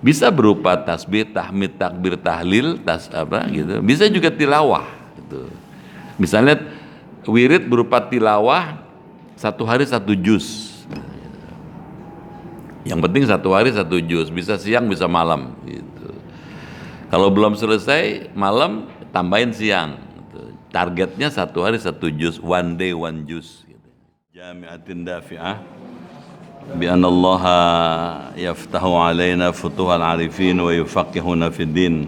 Bisa berupa tasbih, tahmid, takbir, tahlil, gitu. Bisa juga tilawah gitu. Misalnya wirid berupa tilawah satu hari satu juz. Yang penting satu hari satu juz, bisa siang bisa malam gitu. Kalau belum selesai malam tambahin siang gitu. Targetnya satu hari satu juz, one day one juz gitu. Jami'atin dafi'ah bi anna Allah yaftahu alaina futuhal arifin wa yufaqihuna fid din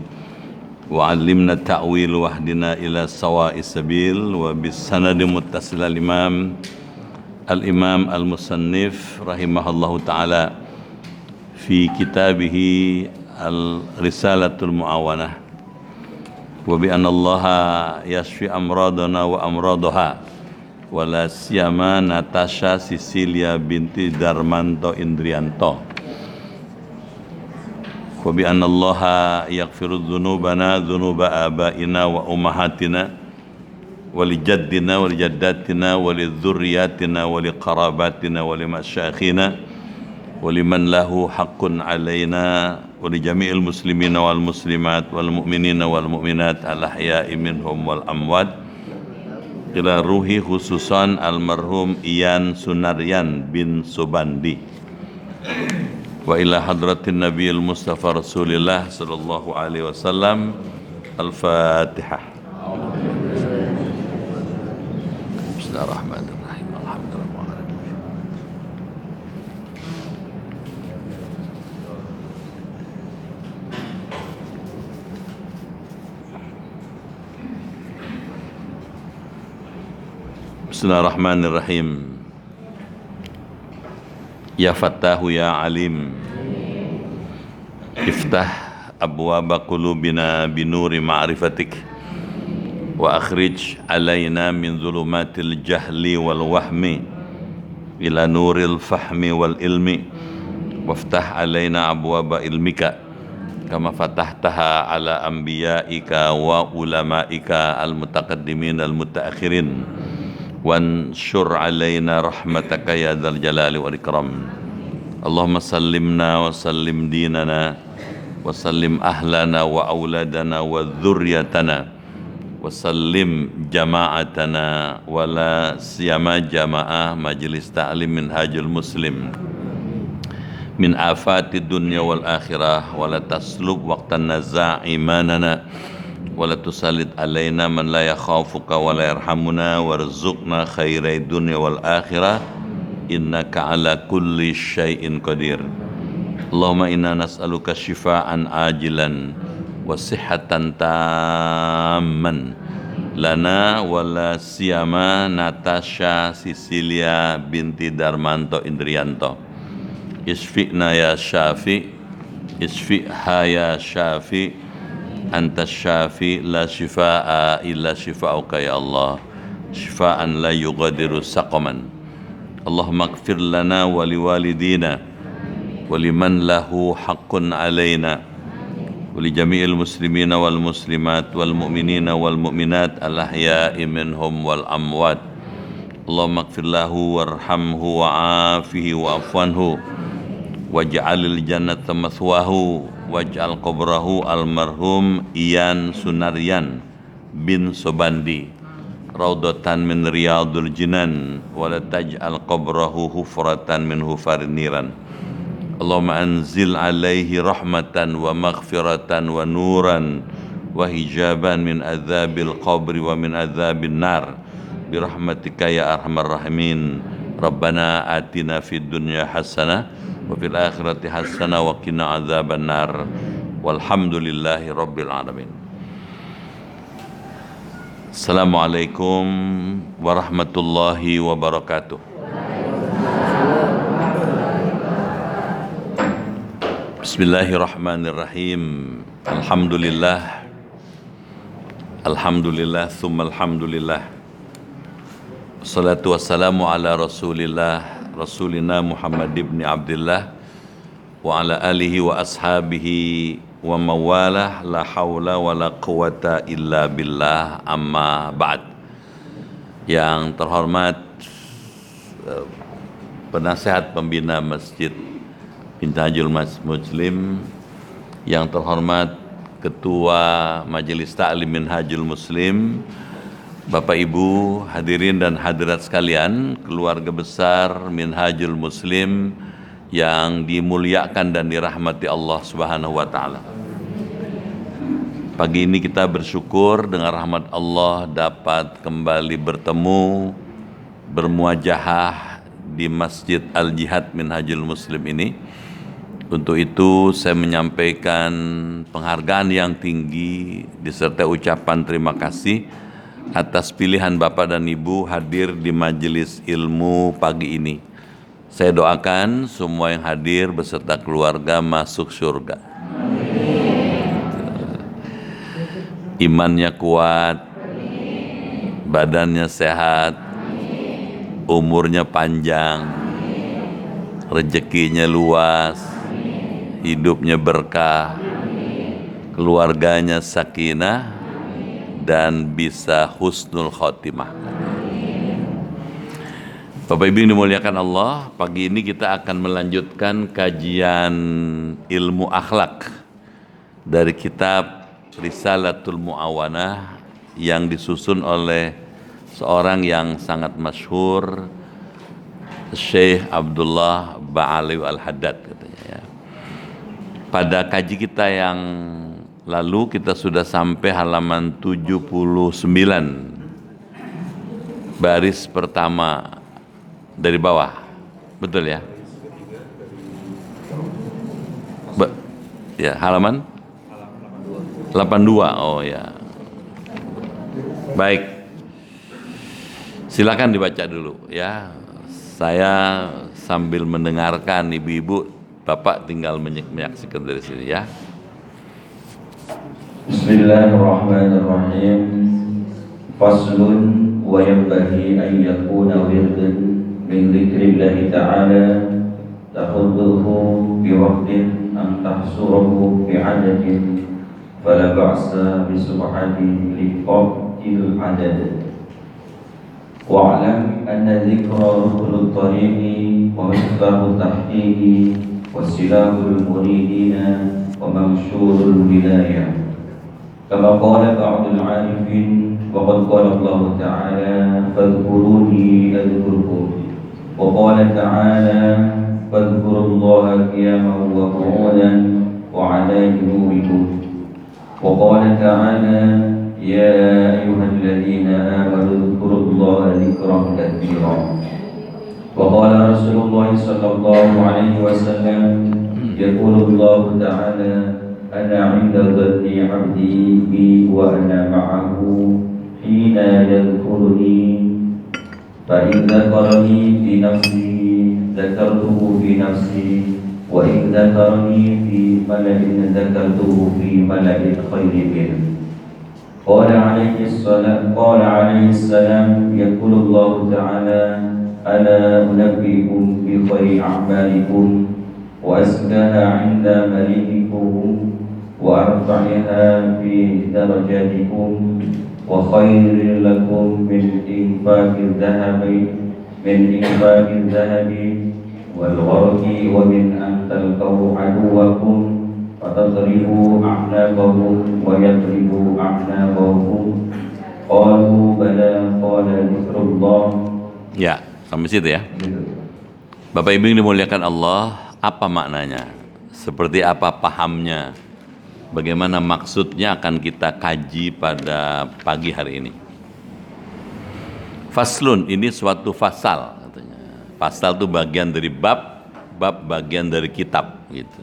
wa 'allimna ta'wil wahdina ila sawa'is sabil wa bis sanad muttasil al imam al-musannif rahimahullahu taala fi kitabihi al-risalatul mu'awanah wa bi anna allaha yashfi amradana wa amradaha wala siyama Natasha Cecilia binti Darmanto Indrianto wa bi anna allaha yaghfiru dhunubana dhunuba abaina wa ummahatina wa li jaddina wa li jaddatina wa li dhurriyyatina wa li qarabatina wa li masyayikhina ولمن له حق علينا ولجميع المسلمين والمسلمات والمؤمنين والمؤمنات الأحياء منهم والأموات إلى روحي خصوصا المرحوم Ian Sunaryan bin Subandi وإلى حضرة النبي المصطفى رسول الله صلى الله عليه وسلم الفاتحة بسم الله الرحمن الرحيم الحمد لله Bismillahirrahmanirrahim. Ya Fattahu ya Alim, iftah abwaba qulubina binuri ma'rifatik wa akhrij alaina min zulumatil jahli wal wahmi ila nuril fahmi wal ilmi waftah alaina abwaba ilmika kama fatahtaha ala anbiya'ika wa ulamaika al-mutaqaddimin al-mutaakhirin وانشر علينا رحمتك يا ذا الجلال والإكرام اللهم سلمنا وسلم ديننا وسلم أهلنا وأولادنا وذريتنا وسلم جماعتنا ولا سيما جماعة مجلس تعليم منهاج المسلم من آفات الدنيا والآخرة ولا تسلب وقت النزاع إيماننا ولا تسلط علينا من لا يخافك ولا يرحمنا وارزقنا خير الدنيا والآخرة إنك على كل شيء قدير اللهم إنا نسألك شفاء عاجلا وصحة تاما لنا ولا سيما Natasha Cecilia binti Darmanto Indrianto isfi'na ya syafi isfi'ha ya syafi Anta syafi la shifaa illa shifauka ya Allah shifaan la yughadiru saqaman Allahumma ighfir lana wa liwalidina wa liman lahu haqqun alaina wa li jami'il muslimina wal muslimat wal mu'minina wal mu'minat al ahya'i minhum wal amwat Allahumma ighfir lahu warhamhu wa afihi wa afwanhu waj'alil jannata mathwahu waj'al qabrahu almarhum Ian Sunaryan bin Subandi raudatan min riyadul jinan wala taj'al qabrahu hufratan min hufarin niran Allahumma anzil alaihi rahmatan wa maghfiratan wa nuran wa hijaban min adzabil qabri wa min adzabin nar birahmatika ya arhamar rahimin Rabbana atina fid dunya hasanah wa fil akhirati hasanah wa qina adzaban nar walhamdulillahi rabbil alamin. Assalamualaikum warahmatullahi wabarakatuh. Bismillahirrahmanirrahim. Alhamdulillah thumma alhamdulillah. Wassalatu wassalamu ala Rasulina Muhammad ibn Abdullah wa ala alihi wa ashabihi wa mawalah la hawla wa la quwata illa billah amma ba'd. Yang terhormat penasehat pembina Masjid Minhajul Muslim yang terhormat Ketua Majelis Ta'lim Minhajul Muslim, Bapak Ibu hadirin dan hadirat sekalian, keluarga besar Minhajul Muslim yang dimuliakan dan dirahmati Allah Subhanahu wa taala. Pagi ini kita bersyukur dengan rahmat Allah dapat kembali bertemu, bermuajahah di Masjid Al-Jihad Minhajul Muslim ini. Untuk itu saya menyampaikan penghargaan yang tinggi disertai ucapan terima kasih atas pilihan Bapak dan Ibu hadir di majelis ilmu pagi ini. Saya doakan semua yang hadir beserta keluarga masuk surga. Imannya kuat, badannya sehat, umurnya panjang, rezekinya luas, hidupnya berkah, keluarganya sakinah, dan bisa husnul khotimah. Bapak Ibu yang dimuliakan Allah, pagi ini kita akan melanjutkan kajian ilmu akhlak dari kitab Risalatul Mu'awanah yang disusun oleh seorang yang sangat masyhur, Syekh Abdullah Ba'alawi Al-Haddad katanya ya. Pada kaji kita yang lalu kita sudah sampai halaman 79, baris pertama dari bawah, betul ya? Ya, halaman 82, oh ya. Baik, silakan dibaca dulu ya. Saya sambil mendengarkan, ibu-ibu, Bapak tinggal menyaksikan dari sini ya. Bismillahirrahmanirrahim. Faslun wa yanbaghi an yakuna wirdan min dzikrillah ta'ala tahudduhu bi waqtin an tahsurahu bi adadin fala ba'sa bi subhati liqatil adad. Wa'lam anna dzikra ruhul tariqi wa miftahu tahqiqi wa silahul muridina wa mansyurul wilayah. كما قال بعض العارفين وقد قال الله تعالى فاذكروني أذكركم وقال تعالى فاذكروا الله قياما وقعودا وعلى جنوبكم وقال تعالى يا أيها الذين آمنوا اذكروا الله ذكرا كثيرا وقال رسول الله صلى الله عليه وسلم يقول الله تعالى أنا عند ظن عبدي بي وأنا معه حين يذكرني فإن ذكرني في نفسي ذكرته في نفسي وإن ذكرني في ملأ ذكرته في ملأ خير منه. قال عليه السلام يقول الله تعالى ألا أنبئكم بخير أعمالكم وأزكاها عند مليككم وأرفعها في درجاتكم وخير لكم من إنفاق الذهب والورق ومن أن تلقوا عدوكم فتضربوا أعناقهم ويضربوا أعناقهم قالوا بلى قال ذكر الله. Ya, sampai situ ya. Bapak Ibu yang dimuliakan Allah, apa maknanya? Seperti apa pahamnya? Bagaimana maksudnya akan kita kaji pada pagi hari ini. Faslun, ini suatu fasal katanya. Fasal itu bagian dari bab, bab bagian dari kitab gitu.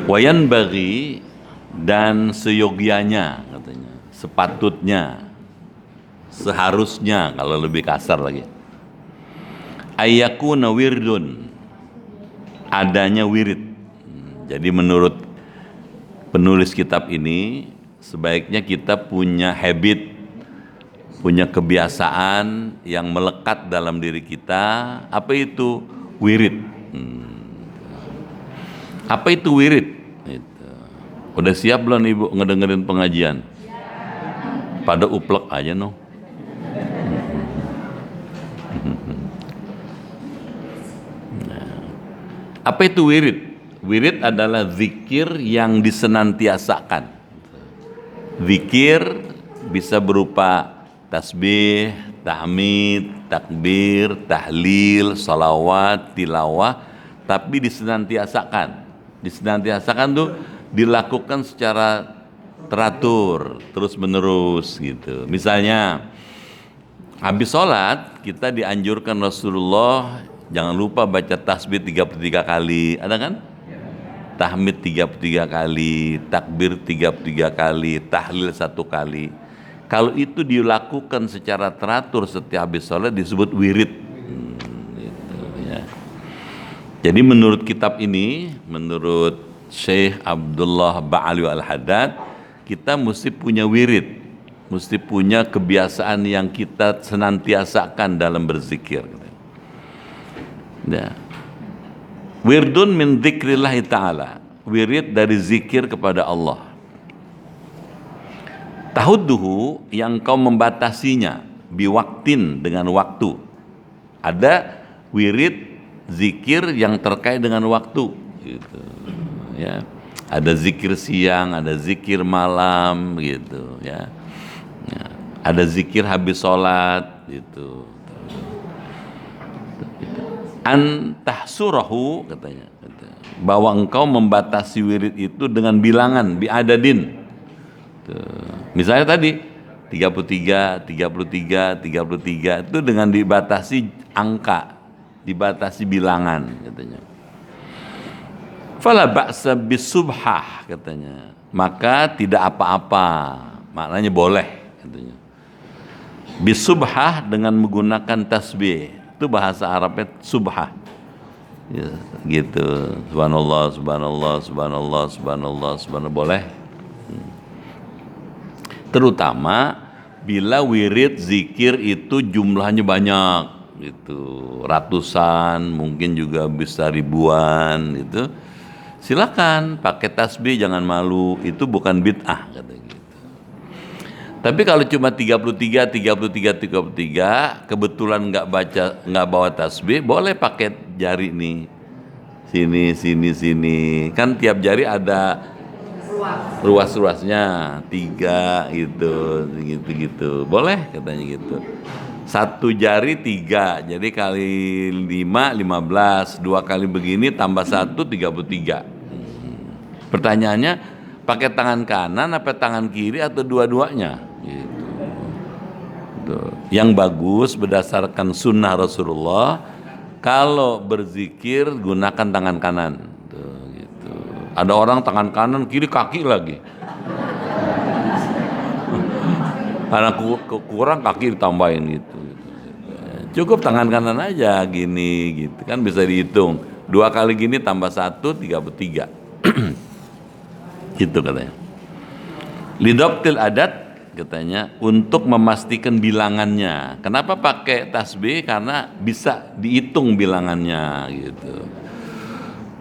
Wayan bagi dan seyogianya katanya, sepatutnya, seharusnya kalau lebih kasar lagi. Ayyakuna wirdun, adanya wirid. Jadi menurut penulis kitab ini, sebaiknya kita punya habit, punya kebiasaan yang melekat dalam diri kita. Apa itu wirid? Apa itu wirid? Udah siap belum Ibu ngedengerin pengajian? Pada uplek aja no. Apa itu wirid? Wirid adalah zikir yang disenantiasakan. Zikir bisa berupa tasbih, tahmid, takbir, tahlil, salawat, tilawah, tapi disenantiasakan. Disenantiasakan tuh dilakukan secara teratur, terus menerus gitu. Misalnya habis sholat kita dianjurkan Rasulullah jangan lupa baca tasbih 33 kali, ada kan? Tahmid 33 kali, takbir 33 kali, tahlil 1 kali. Kalau itu dilakukan secara teratur setiap habis sholat disebut wirid. Gitu, ya. Jadi menurut kitab ini, menurut Syekh Abdullah Ba'ali Al-Haddad, kita mesti punya wirid, mesti punya kebiasaan yang kita senantiasakan dalam berzikir. Ya. Wirdun min dzikrillahi ta'ala, wirid dari zikir kepada Allah. Tahudduhu, yang kau membatasinya, biwaktin, dengan waktu. Ada wirid zikir yang terkait dengan waktu gitu. Ya. Ada zikir siang, ada zikir malam gitu ya. Ya. Ada zikir habis sholat gitu. Antahsurahu, katanya, bahwa engkau membatasi wirid itu dengan bilangan biadadin. Misalnya tadi 33, 33, 33 itu dengan dibatasi angka, dibatasi bilangan katanya. Fala ba'sa bisubhah, katanya, maka tidak apa-apa, maknanya boleh katanya. Bisubhah dengan menggunakan tasbih. Itu bahasa Arabnya subhah. Ya, gitu. Subhanallah, subhanallah, subhanallah, subhanallah, subhanallah, boleh. Terutama bila wirid zikir itu jumlahnya banyak gitu, ratusan, mungkin juga bisa ribuan gitu. Silakan pakai tasbih, jangan malu, itu bukan bid'ah kata gitu. Tapi kalau cuma 33, 33, 33, kebetulan nggak bawa tasbih, boleh pakai jari nih, sini, sini, sini. Kan tiap jari ada ruas-ruasnya 3 gitu, gitu, boleh katanya gitu. 1 jari 3, jadi kali 5, 15, 2 kali begini tambah 1, 33. Pertanyaannya, pakai tangan kanan apa tangan kiri atau dua-duanya? Gitu. Yang bagus berdasarkan sunnah Rasulullah, kalau berzikir gunakan tangan kanan. Gitu. Ada orang tangan kanan, kiri kaki lagi. Karena kurang kaki ditambahin gitu. Cukup tangan kanan aja gini gitu kan, bisa dihitung 2 kali gini tambah 1, 33. Gitu katanya. Lidoptil adat, katanya, untuk memastikan bilangannya. Kenapa pakai tasbih? Karena bisa dihitung bilangannya gitu.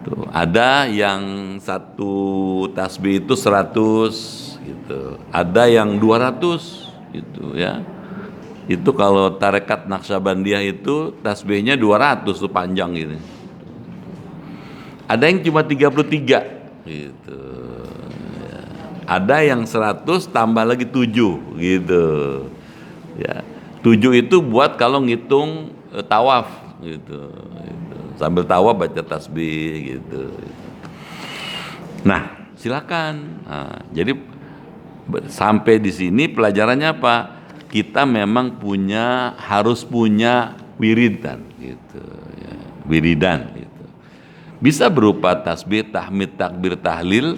Tuh, ada yang 1 tasbih itu 100 gitu. Ada yang 200 gitu ya. Itu kalau tarekat Naqsyabandiyah itu tasbihnya 200 tuh panjang gitu. Ada yang cuma 33 gitu. Ya. Ada yang 100 tambah lagi 7 gitu. Ya. 7 itu buat kalau ngitung tawaf gitu. Sambil tawaf baca tasbih gitu. Nah, silakan. Nah, jadi sampai di sini pelajarannya apa? Kita memang harus punya wiridan gitu ya. Wiridan gitu. Bisa berupa tasbih, tahmid, takbir, tahlil,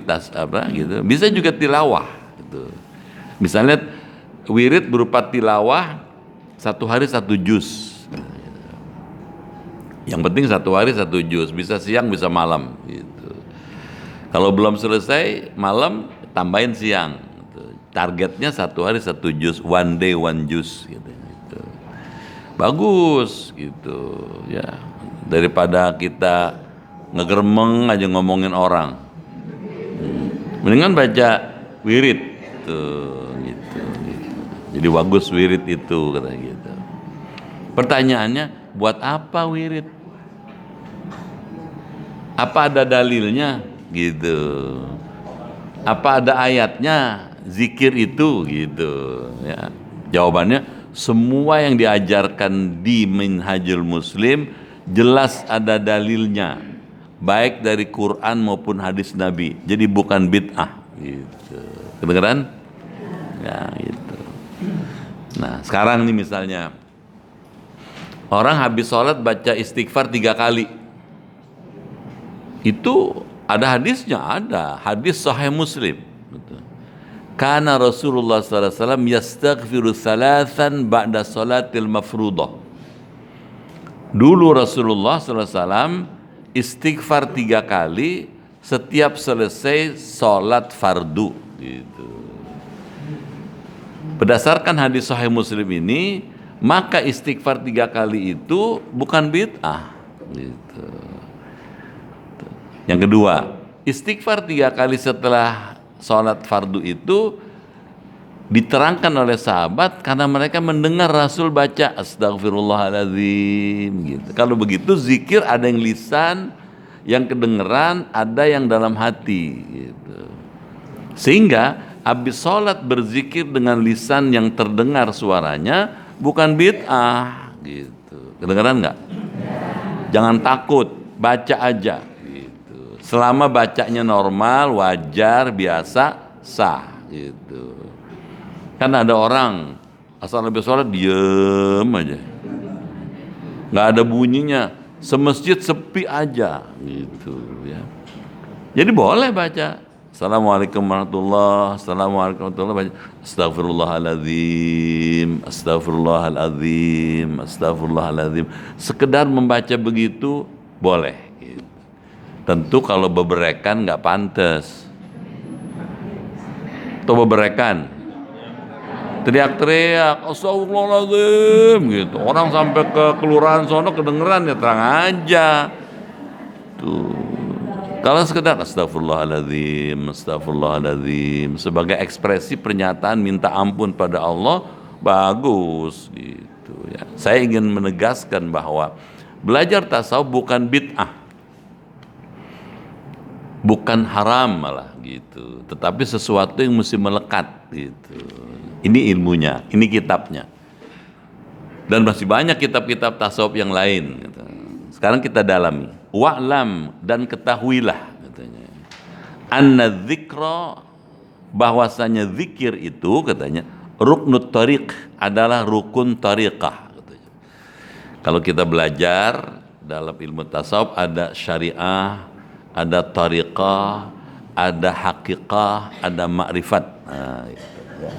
gitu. Bisa juga tilawah gitu. Misalnya wirid berupa tilawah 1 hari 1 juz. Yang penting 1 hari 1 juz, bisa siang bisa malam gitu. Kalau belum selesai malam tambahin siang. Targetnya 1 hari 1 juz, 1 day 1 juz gitu. Bagus gitu ya. Daripada kita ngegeremeng aja ngomongin orang. Mendingan baca wirid tuh gitu. Jadi bagus wirid itu katanya gitu. Pertanyaannya, buat apa wirid? Apa ada dalilnya? Gitu. Apa ada ayatnya? Zikir itu gitu. Ya. Jawabannya semua yang diajarkan di Minhajul Muslim jelas ada dalilnya, baik dari Quran maupun hadis Nabi. Jadi bukan bid'ah. Gitu. Kedengeran? Ya gitu. Nah sekarang nih misalnya orang habis sholat baca istighfar 3 kali. Itu ada hadisnya, ada hadis Sahih Muslim. Karena Rasulullah SAW yastaghfiru thalathan ba'da salatil mafruḍah. Dulu Rasulullah SAW istighfar 3 kali setiap selesai sholat fardu. Gitu. Berdasarkan hadis Sahih Muslim ini, maka istighfar 3 kali itu bukan bid'ah. Gitu. Yang kedua, istighfar 3 kali setelah sholat fardu itu diterangkan oleh sahabat karena mereka mendengar Rasul baca astagfirullahaladzim gitu. Kalau begitu zikir ada yang lisan, yang kedengeran, ada yang dalam hati gitu. Sehingga habis sholat berzikir dengan lisan yang terdengar suaranya bukan bid'ah gitu. Kedengeran nggak? Jangan takut, baca aja. Selama bacanya normal, wajar, biasa, sah gitu. Kan ada orang asal habis sholat diem aja, nggak ada bunyinya, semasjid sepi aja gitu ya. Jadi boleh baca Assalamualaikum warahmatullahi, Assalamualaikum warahmatullahi, baca Astagfirullahaladzim, Astagfirullahaladzim, Astagfirullahaladzim. Sekedar membaca begitu boleh. Tentu kalau beberekan nggak pantas. Atau beberekan teriak-teriak astagfirullahaladzim gitu. Orang sampai ke kelurahan sono kedengeran ya terang aja. Tuh. Kalau sekedar astagfirullahaladzim, astagfirullahaladzim sebagai ekspresi pernyataan minta ampun pada Allah, bagus gitu ya. Saya ingin menegaskan bahwa belajar tasawuf bukan bid'ah, bukan haram malah gitu, tetapi sesuatu yang mesti melekat gitu. Ini ilmunya, ini kitabnya, dan masih banyak kitab-kitab tasawuf yang lain gitu. Sekarang kita dalami. Wa'lam, dan ketahuilah katanya, anna dzikra, bahwasanya zikir itu katanya ruknut tariq, adalah rukun tariqah katanya. Kalau kita belajar dalam ilmu tasawuf ada syariah, ada tariqah, ada haqiqah, ada ma'rifat. Nah, itu, ya.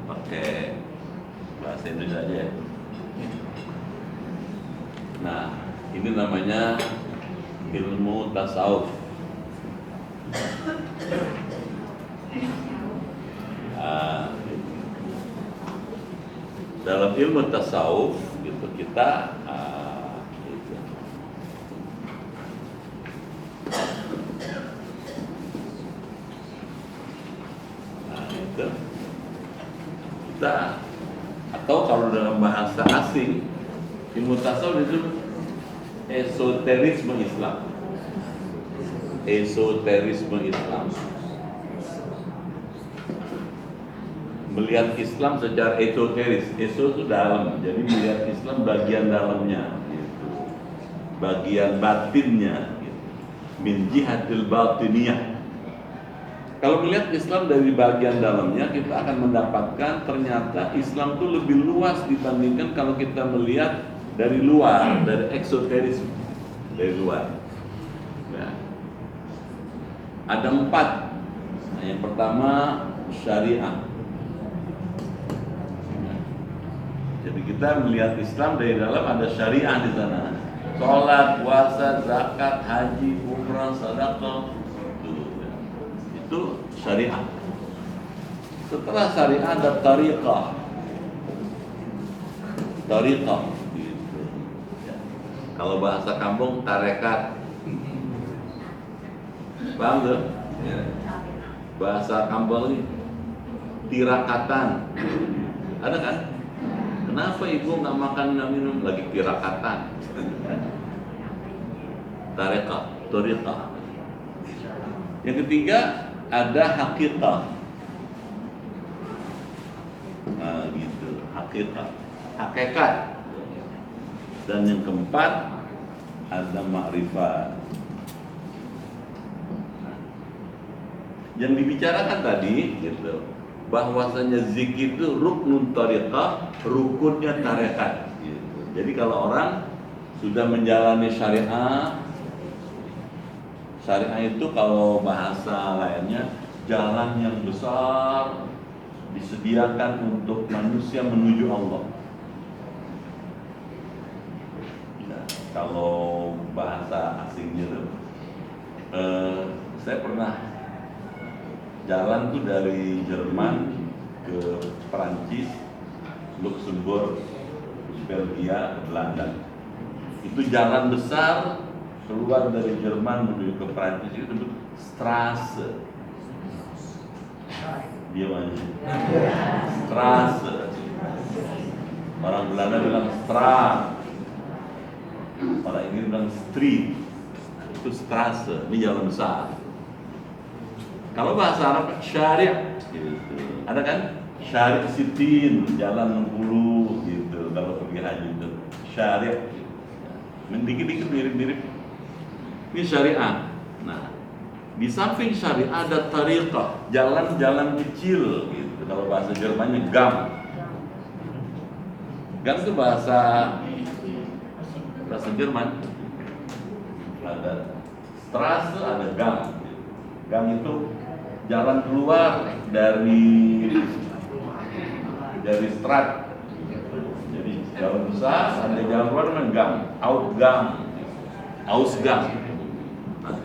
Oke, bahasa Indonesia aja ya. Nah, ini namanya ilmu tasawuf. Dalam ilmu tasawuf gitu kita gitu. Itu kita, atau kalau dalam bahasa asing ilmu tasawuf itu esoterisme Islam. Esoterisme Islam, melihat Islam secara esoteris. Eso itu dalam, jadi melihat Islam bagian dalamnya gitu. Bagian batinnya gitu. Min jihatil batiniyah. Kalau melihat Islam dari bagian dalamnya, kita akan mendapatkan ternyata Islam itu lebih luas dibandingkan kalau kita melihat dari luar, dari eksoterisme, dari luar. Nah, ada 4. Nah, yang pertama syariah. Jadi kita melihat Islam dari dalam, ada syariah di sana. Sholat, puasa, zakat, haji, umrah, sedekah, itu syariah. Setelah syariah ada tariqah. Tariqah gitu. Ya. Kalau bahasa kampung tarekat. Paham tuh? Ya. Bahasa kampung ini tirakatan. Ada kan? Kenapa ibu nggak makan nggak minum? Lagi tirakatan. Tarekah, toriqah. Yang ketiga ada haqiqah. Nah, gitu, haqiqah, hakikat. Dan yang keempat ada ma'rifat. Yang dibicarakan tadi gitu, bahwasanya zikir itu ruknun tariqah, rukunnya tarekat gitu. Jadi kalau orang sudah menjalani syariah itu kalau bahasa lainnya jalan yang besar disediakan untuk manusia menuju Allah. Nah, kalau bahasa asingnya tuh, saya pernah jalan tuh dari Jerman ke Perancis, Luxembourg, Belgia, Belanda. Itu jalan besar keluar dari Jerman menuju ke Perancis itu disebut Strasse. Dia mana? Strasse. Orang Belanda bilang Straat. Orang Inggris bilang street. Itu Strasse. Ini jalan besar. Kalau bahasa Arab syari' gitu. Ada kan? Syari' sitin, jalan 60 gitu. Kalau pergi haji itu syari'. Dikit-dikit mirip-mirip. Ini syariah. Nah, di samping syariah ada tariqah, jalan-jalan kecil gitu. Kalau bahasa Jermannya Gang. Gang itu bahasa Jerman. Ada Strasse, ada Gang. Gang itu jalan keluar dari strat. Jadi jalan besar, ada jalan keluar dengan gang, Ausgang. Nah,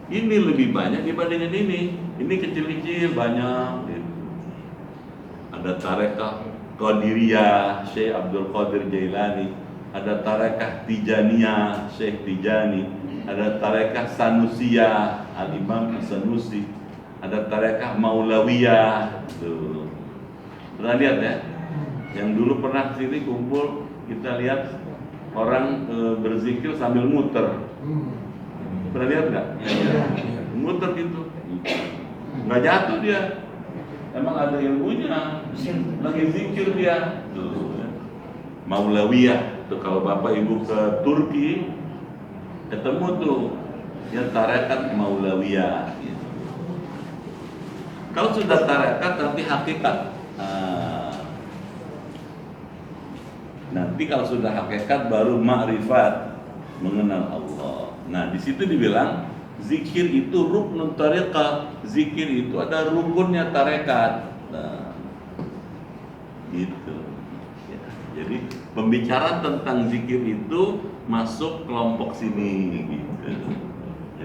ini lebih banyak dibandingin ini. Ini kecil-kecil banyak. Gitu. Ada tarekah Qadiriyah, Syekh Abdul Qadir Jailani. Ada tarekah Tijaniyah, Syekh Tijani. Ada tarekah Sanusiyah, Al-Imam Sanusi. Ada tarekah Maulawiyah. Tuh. Pernah lihat ya? Yang dulu pernah kesini kumpul, kita lihat orang berzikir sambil muter. Pernah lihat nggak? Muter gitu, nggak jatuh dia. Emang ada ilmunya, lagi zikir dia. Tuh, ya. Maulawiyah. Tuh kalau bapak ibu ke Turki, ketemu tuh yang tarekat Maulawiyah. Gitu. Kalau sudah tarekat nanti hakikat. Nanti kalau sudah hakikat baru ma'rifat, mengenal Allah. Nah, di situ dibilang zikir itu ruknun tariqah. Zikir itu ada rukunnya tarekat. Nah, gitu. Ya, jadi pembicaraan tentang zikir itu masuk kelompok sini gitu.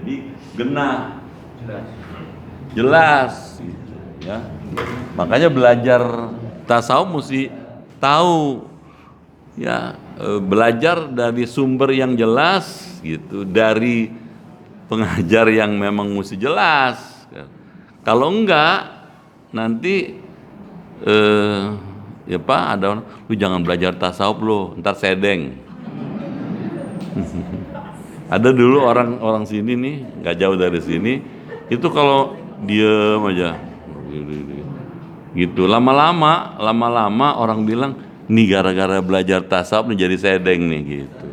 Jadi genah, jelas gitu, ya. Makanya belajar tasawuf mesti tahu ya, belajar dari sumber yang jelas gitu, dari pengajar yang memang mesti jelas. Kalau enggak nanti ya Pak, ada orang, lu jangan belajar tasawuf lu, ntar sedeng. Ada dulu orang sini nih, nggak jauh dari sini, itu kalau diem aja gitu, lama-lama orang bilang, nih gara-gara belajar tasawuf nih jadi sedeng nih gitu.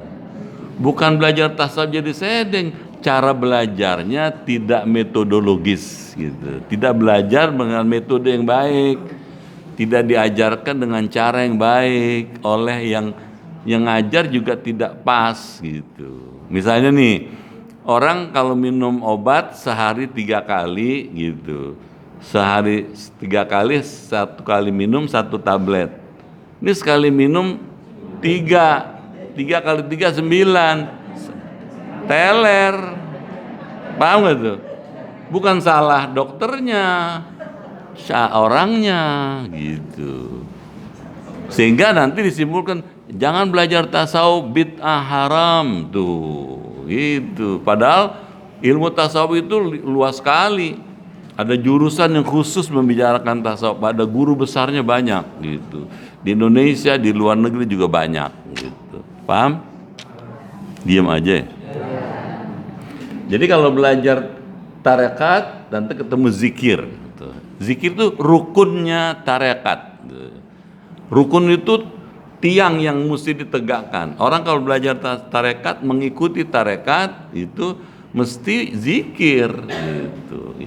Bukan belajar tasawuf jadi sedeng, cara belajarnya tidak metodologis gitu. Tidak belajar dengan metode yang baik, tidak diajarkan dengan cara yang baik, oleh yang ngajar juga tidak pas gitu. Misalnya nih, orang kalau minum obat sehari 3 kali gitu, sehari 3 kali, 1 kali minum 1 tablet. Ini sekali minum 3 kali 3 9 teler. Paham gak tuh? Bukan salah dokternya, orangnya gitu. Sehingga nanti disimpulkan jangan belajar tasawuf, bid'ah haram tuh. Gitu. Padahal ilmu tasawuf itu luas sekali. Ada jurusan yang khusus membicarakan tasawuf, ada guru besarnya banyak gitu. Di Indonesia, di luar negeri juga banyak gitu. Paham? Diam aja. Jadi kalau belajar tarekat nanti ketemu zikir. Zikir itu rukunnya tarekat. Rukun itu tiang yang mesti ditegakkan. Orang kalau belajar tarekat, mengikuti tarekat itu mesti zikir gitu.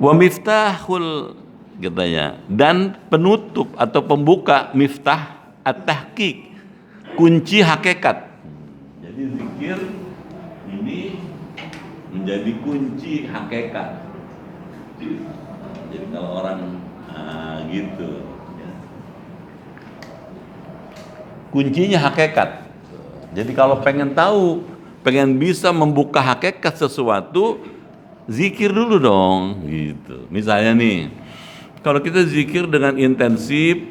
Wa miftahul katanya, dan penutup atau pembuka miftah at-tahqiq, kunci hakikat. Jadi zikir ini menjadi kunci hakikat. Jadi kalau orang gitu, kuncinya hakikat. Jadi kalau pengen tahu, pengen bisa membuka hakikat sesuatu, zikir dulu dong gitu. Misalnya nih, kalau kita zikir dengan intensif,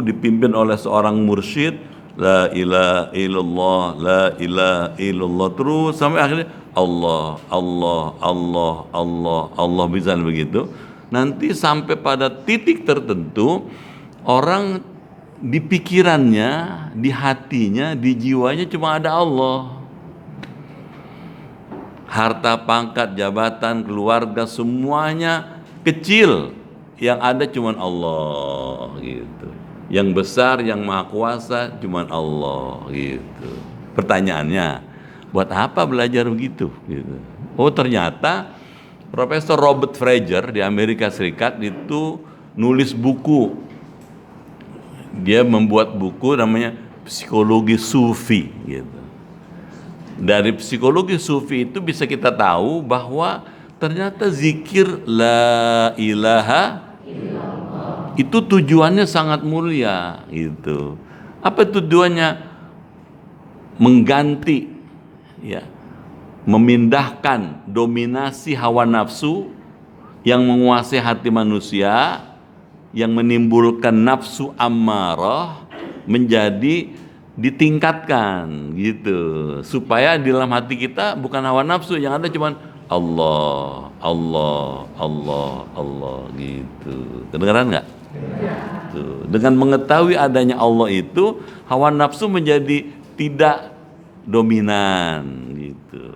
dipimpin oleh seorang mursyid, la ilaha illallah, la ilaha illallah, terus sampai akhirnya Allah, Allah, Allah, Allah, Allah, bisa begitu. Nanti sampai pada titik tertentu, orang di pikirannya, di hatinya, di jiwanya cuma ada Allah. Harta, pangkat, jabatan, keluarga, semuanya kecil. Yang ada cuma Allah gitu. Yang besar, yang maha kuasa cuma Allah gitu. Pertanyaannya, buat apa belajar begitu gitu? Oh, ternyata Profesor Robert Fraser di Amerika Serikat itu nulis buku. Dia membuat buku namanya Psikologi Sufi gitu. Dari psikologi sufi itu bisa kita tahu bahwa ternyata zikir la ilaha itu tujuannya sangat mulia gitu. Apa tujuannya? Mengganti, ya, memindahkan dominasi hawa nafsu yang menguasai hati manusia, yang menimbulkan nafsu ammarah menjadi ditingkatkan gitu, supaya di dalam hati kita bukan hawa nafsu, yang ada cuman Allah, Allah, Allah, Allah gitu. Kedengaran nggak? Tuh. Dengan mengetahui adanya Allah itu, hawa nafsu menjadi tidak dominan gitu.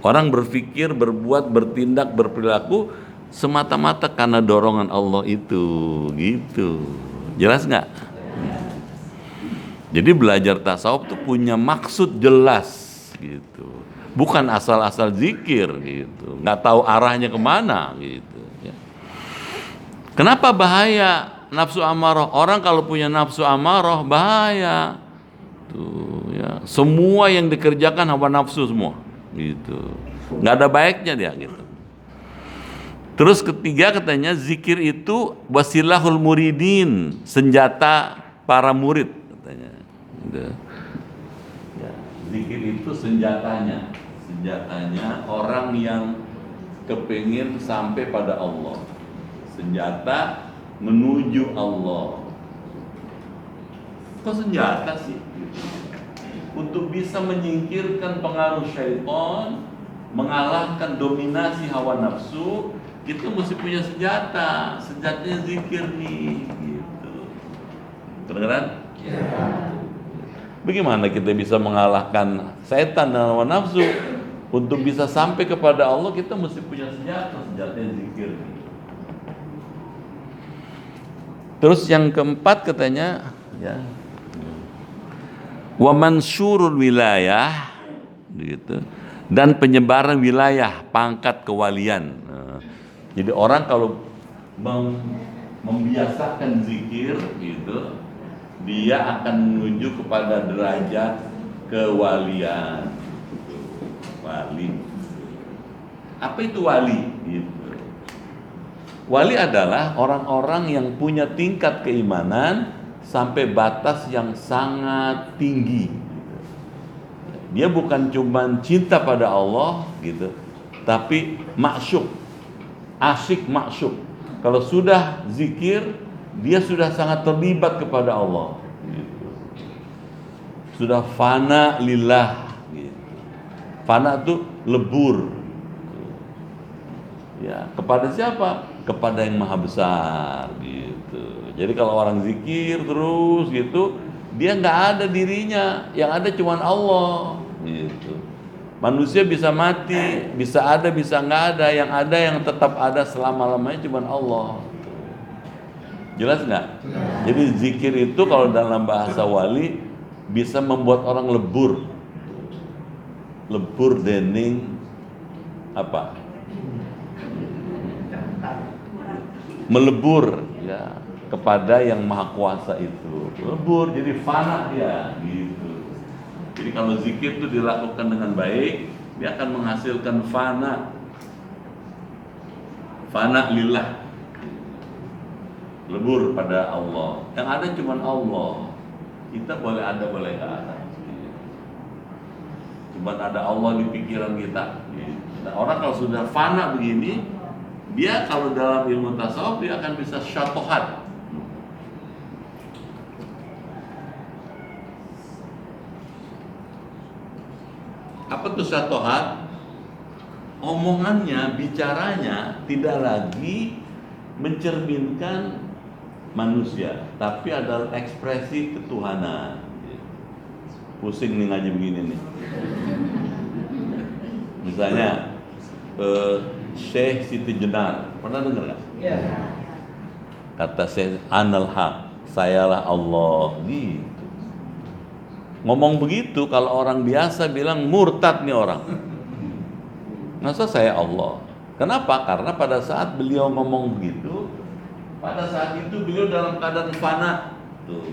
Orang berpikir, berbuat, bertindak, berperilaku semata-mata karena dorongan Allah itu gitu. Jelas nggak? Jadi belajar tasawuf itu punya maksud jelas gitu, bukan asal-asal zikir gitu, nggak tahu arahnya kemana gitu. Ya. Kenapa bahaya nafsu amarah? Orang kalau punya nafsu amarah bahaya. Tuh, ya. Semua yang dikerjakan hawa nafsu semua gitu, nggak ada baiknya dia gitu. Terus ketiga katanya zikir itu wasilahul muridin, senjata para murid katanya. Ya, zikir itu senjatanya orang yang kepingin sampai pada Allah, senjata menuju Allah. Kok senjata sih? Untuk bisa menyingkirkan pengaruh syaitan, mengalahkan dominasi hawa nafsu, itu mesti punya senjata. Senjatanya zikir nih gitu. Kedengeran? Ya. Bagaimana kita bisa mengalahkan setan dan hawa nafsu? Untuk bisa sampai kepada Allah, kita mesti punya senjatanya zikir. Terus yang keempat katanya, ya, wa mansyurul wilayah gitu, dan penyebaran wilayah pangkat kewalian. Jadi orang kalau membiasakan zikir gitu, dia akan menuju kepada derajat kewalian. Wali. Apa itu wali? Gitu. Wali adalah orang-orang yang punya tingkat keimanan sampai batas yang sangat tinggi. Dia bukan cuma cinta pada Allah gitu, tapi masyuk, asyik masyuk. Kalau sudah zikir, dia sudah sangat terlibat kepada Allah gitu. Sudah fana lillah gitu. Fana itu lebur. Ya, kepada siapa? Kepada yang maha besar gitu. Jadi kalau orang zikir terus gitu, dia nggak ada dirinya, yang ada cuma Allah gitu. Manusia bisa mati, bisa ada, bisa nggak ada, yang tetap ada selama-lamanya cuma Allah. Jelas nggak? Jadi zikir itu kalau dalam bahasa wali bisa membuat orang lebur, dening apa? Melebur ya kepada yang maha kuasa itu. Lebur jadi fana dia gitu. Jadi kalau zikir itu dilakukan dengan baik, dia akan menghasilkan fana lillah, lebur pada Allah. Yang ada cuma Allah. Kita boleh ada boleh nggak ada. Cuma ada Allah di pikiran kita. Nah, orang kalau sudah fana begini, dia kalau dalam ilmu tasawuf dia akan bisa syatohat. Apa tuh syatohat? Omongannya, bicaranya tidak lagi mencerminkan manusia, tapi adalah ekspresi ketuhanan. Pusing nih ngaji begini nih. Misalnya Syekh Siti Jenar, pernah dengar nggak? Iya. Kata Syekh Anal Haq, sayalah Allah, gitu. Ngomong begitu kalau orang biasa bilang murtad nih orang. Masa saya Allah? Kenapa? Karena pada saat beliau ngomong begitu, pada saat itu beliau dalam keadaan fana,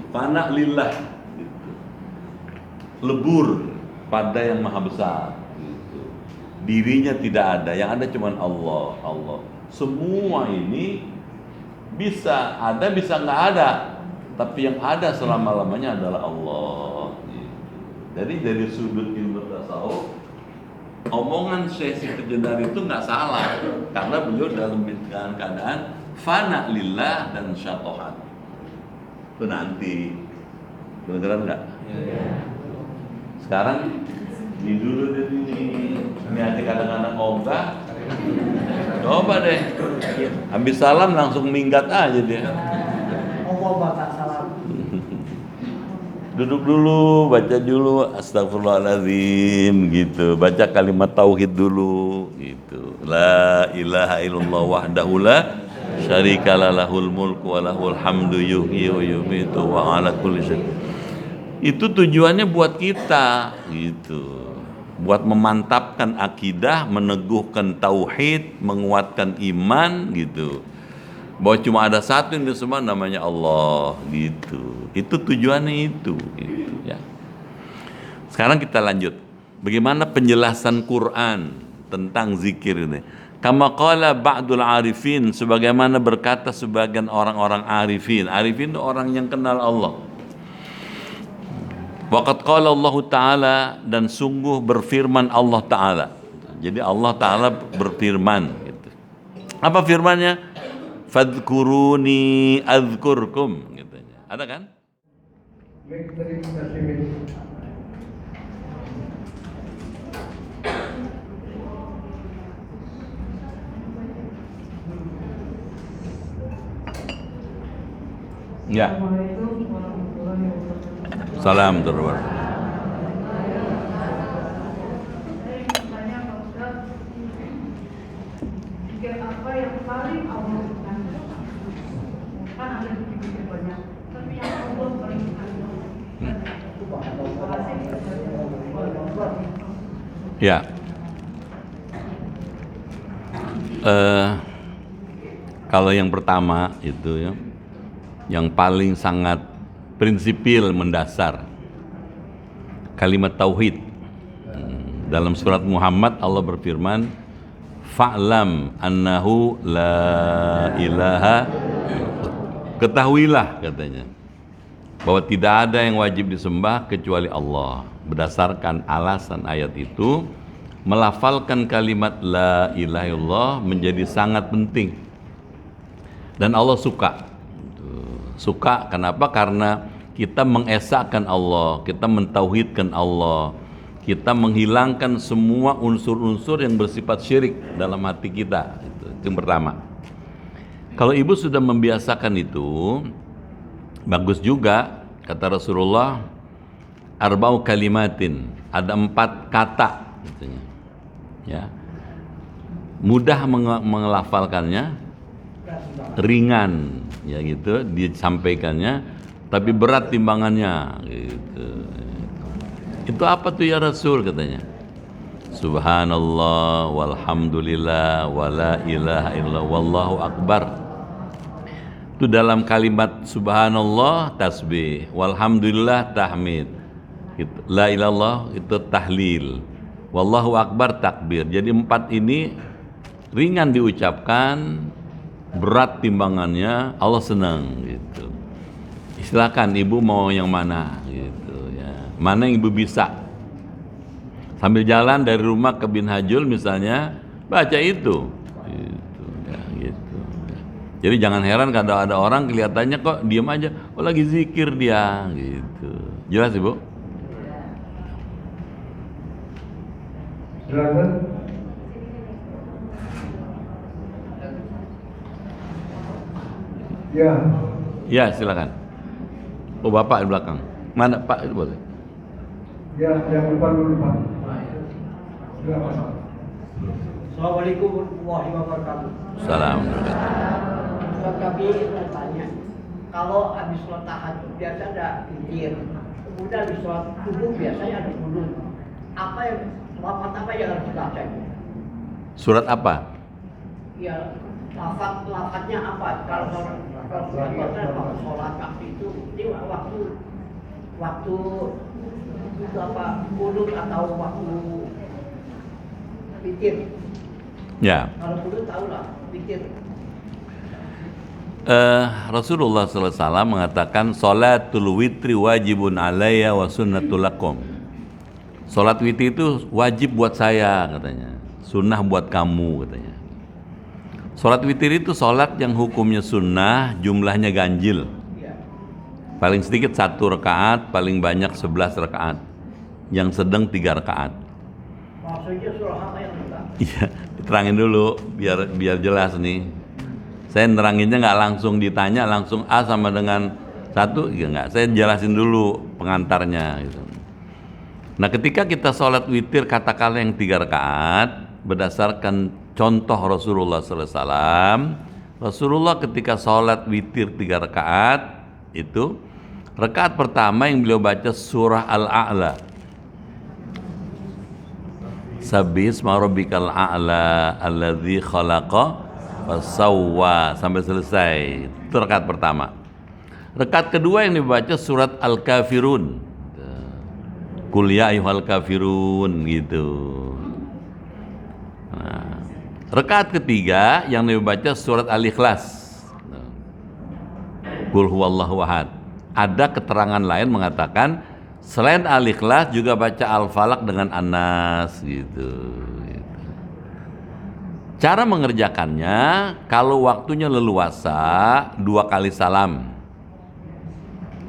fana lillah, gitu. Lebur pada yang maha besar. Dirinya tidak ada, yang ada cuma Allah. Semua ini bisa ada, bisa nggak ada, tapi yang ada selama-lamanya adalah Allah. Jadi dari sudut ilmu tasawuf, omongan Syekh Siti Jenar itu nggak salah, karena beliau dalam keadaan fana lillah dan syatohat. Itu nanti, beneran nggak? Sekarang ini dulu deh ini aja kadang-kadang ogah. Coba deh, habis salam langsung minggat aja dia. Duduk dulu, baca dulu astagfirullahaladzim gitu, baca kalimat tauhid dulu gitu. La ilaha illallah wahdahu la syarikalah lahul mulku wa lahul hamdu yuhyi wa yumiitu wa ala kulli syai'. Itu tujuannya buat kita gitu. Buat memantapkan akidah, meneguhkan tauhid, menguatkan iman gitu. Bahwa cuma ada satu yang disembah namanya Allah gitu. Itu tujuannya itu gitu, ya. Sekarang kita lanjut. Bagaimana penjelasan Quran tentang zikir ini? Kama qala ba'dul arifin, sebagaimana berkata sebagian orang-orang arifin. Arifin itu orang yang kenal Allah. Waqad qala Allah Ta'ala, dan sungguh berfirman Allah Ta'ala. Jadi Allah Ta'ala berfirman gitu. Apa firmannya? Fadhkuruni adzkurkum katanya. Ada kan? Ya. Salam terus. Apa yang paling Allah sukai? Kan ada pikir banyak, tapi yang Allah paling sukai. Ya. Kalau yang pertama itu ya, yang paling sangat prinsipil mendasar, kalimat tauhid. Dalam surat Muhammad Allah berfirman, fa'lam annahu la ilaha, ketahuilah katanya bahwa tidak ada yang wajib disembah kecuali Allah. Berdasarkan alasan ayat itu, melafalkan kalimat la ilaha illallah menjadi sangat penting. Dan Allah suka kenapa? Karena kita mengesahkan Allah, kita mentauhidkan Allah, kita menghilangkan semua unsur-unsur yang bersifat syirik dalam hati kita. Itu yang pertama. Kalau ibu sudah membiasakan itu, bagus juga. Kata Rasulullah, arba'u kalimatin, ada 4 kata katanya. Ya. Mudah mengelafalkannya, ringan ya gitu disampaikannya, tapi berat timbangannya gitu. Itu apa tuh ya Rasul katanya? Subhanallah walhamdulillah wala ilaha illallah wallahu akbar. Itu dalam kalimat subhanallah tasbih, walhamdulillah tahmid, gitu. La ilallah itu tahlil, wallahu akbar takbir. Jadi 4 ini ringan diucapkan, berat timbangannya, Allah senang gitu. Silakan ibu mau yang mana gitu ya. Mana yang ibu bisa. Sambil jalan dari rumah ke Bin Hajul misalnya, baca itu. Gitu ya, gitu. Jadi jangan heran kalau ada orang kelihatannya kok diam aja, oh lagi zikir dia gitu. Jelas Ibu? Silakan. Ya. Ya, silakan. Oh, Bapak di belakang. Mana Pak? Itu boleh. Ya, yang depan dulu Pak. Silakan. Assalamualaikum warahmatullahi wabarakatuh. Salam. Ustaz, kami mau tanya, kalau habis sholat tahajud biasa ada zikir, kemudian habis sholat subuh biasanya ada qunut. Apa yang apa yang harus dibaca? Surat apa? Ya, lafadznya apa? Kalau sholat waktu itu, ini waktu itu apa? Qunut atau waktu zikir? Ya. Kalau qunut tahu lah, zikir. Rasulullah SAW mengatakan salatul witri wajibun alayya wa sunnatul lakum. Salat witir itu wajib buat saya katanya, sunnah buat kamu katanya. Salat witir itu salat yang hukumnya sunnah, jumlahnya ganjil. Paling sedikit 1 rakaat, paling banyak 11 rakaat. Yang sedang 3 rakaat. Maksudnya surah apa yang enggak? Iya, diterangin dulu biar jelas nih. Saya neranginnya nggak langsung ditanya, langsung A sama dengan 1, ya nggak. Saya jelasin dulu pengantarnya gitu. Nah, ketika kita sholat witir katakanlah yang 3 rakaat, berdasarkan contoh Rasulullah SAW, Rasulullah ketika sholat witir 3 rakaat itu, rakaat pertama yang beliau baca surah Al-A'la. Sabbisma rabbikal a'la alladzi khalaqa fasawwa sampai selesai. Itu rakaat pertama. Rakaat kedua yang dibaca surat Al-Kafirun. Qul ya ayyuhal kafirun gitu. Nah, rakaat ketiga yang dibaca surat Al-Ikhlas. Qul huwallahu ahad. Ada keterangan lain mengatakan selain Al-Ikhlas juga baca Al-Falaq dengan An-Nas gitu. Cara mengerjakannya, kalau waktunya leluasa 2 kali salam.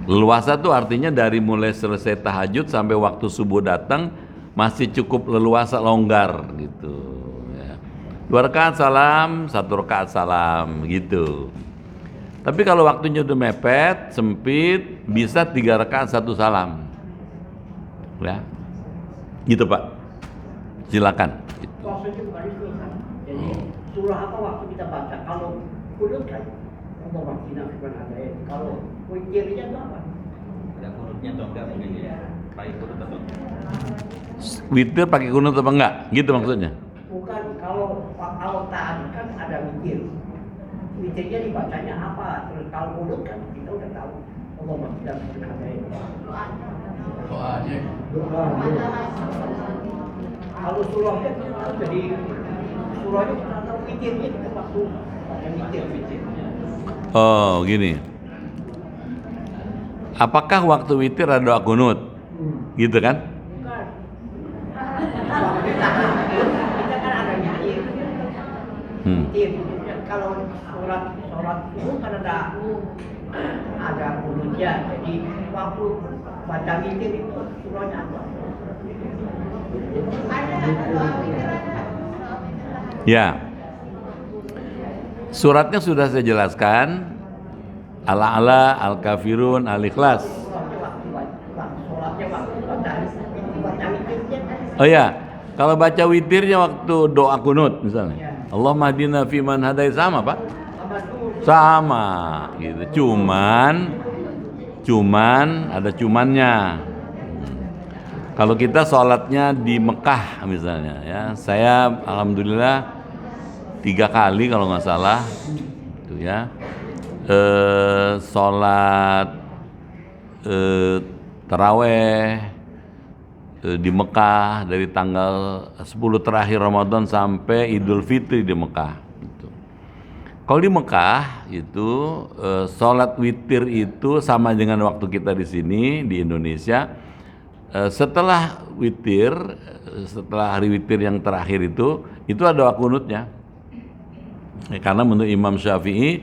Leluasa itu artinya dari mulai selesai tahajud sampai waktu subuh datang masih cukup leluasa, longgar gitu. Ya. 2 rakaat salam, 1 rakaat salam gitu. Tapi kalau waktunya udah mepet, sempit, bisa 3 rakaat 1 salam. Ya, gitu Pak. Silakan. Maksudnya bukan itu kan. Jadi surah apa waktu kita baca? Kalau qunut kan Allah waktina firman ada ya. Kalau witirnya itu apa? Ada kurutnya atau enggak mungkin ya? Pakai kurut atau enggak? Witir pakai kunut apa enggak? Gitu maksudnya. Bukan, kalau ta'ad kan ada witir. Witirnya dibacanya apa? Terus kalau qunut kan kita udah tahu Allah waktina firman ada ya. Kalau surahnya jadi surahnya kita tahu witirnya kita waktu baca witir. Oh, gini. Apakah waktu witir ada doa kunut? Gitu kan? Bukan. Waktu tahajud kita kan ada witir. Witir. Kalau sholat subuh kan ada kunutnya. Jadi waktu baca witir itu surahnya apa? Ya. Suratnya sudah saya jelaskan. Al-A'la, Al-Kafirun, Al-Ikhlas. Sholatnya waktu baca witirnya kan. Oh ya, kalau baca witirnya waktu doa kunut misalnya. Allahumma hdina fiman hadait sama, Pak? Sama gitu. Cuman ada cumannya. Kalau kita sholatnya di Mekah misalnya ya, saya alhamdulillah 3 kali kalau nggak salah itu ya. Sholat taraweh di Mekah dari tanggal 10 terakhir Ramadan sampai Idul Fitri di Mekah. Gitu. Kalau di Mekah itu sholat witir itu sama dengan waktu kita di sini di Indonesia. Setelah witir, setelah hari witir yang terakhir itu ada doa kunutnya. Karena menurut Imam Syafi'i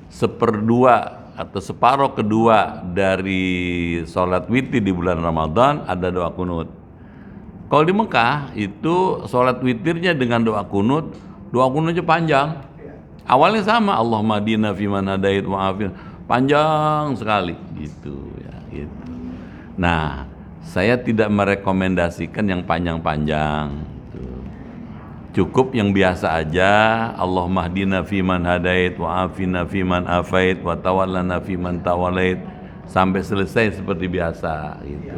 1/2 atau separuh kedua dari sholat witir di bulan Ramadan ada doa kunut. Kalau di Mekah itu sholat witirnya dengan doa kunutnya panjang. Awalnya sama, Allahumma hdina fiman hadait wa afin, panjang sekali gitu ya gitu. Nah, saya tidak merekomendasikan yang panjang-panjang. Cukup yang biasa aja, Allahumma hdina fiman hadait wa afina fiman afait wa tawallana fiman tawallait, sampai selesai seperti biasa gitu.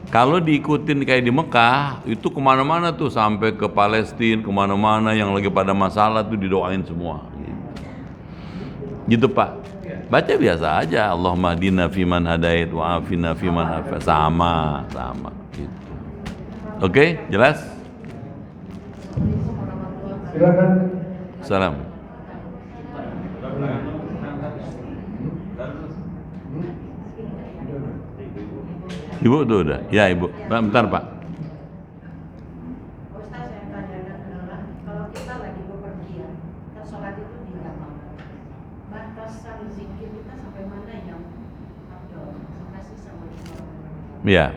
Kalau diikutin kayak di Mekah, itu kemana-mana tuh, sampai ke Palestina, kemana-mana yang lagi pada masalah tuh didoain semua gitu Pak. Baca biasa aja, Allahumma hdina fiman hadait wa afina fiman afait, sama gitu. Oke, jelas? Silakan. Salam. Ibu tuh udah. Ya Ibu. Bentar Pak. Ustaz, yang tanyakan adalah kalau kita lagi bepergian, kan sholat itu di kamar. Batasan zikir kita sampai mana yang afdol? Terima kasih sama Ya.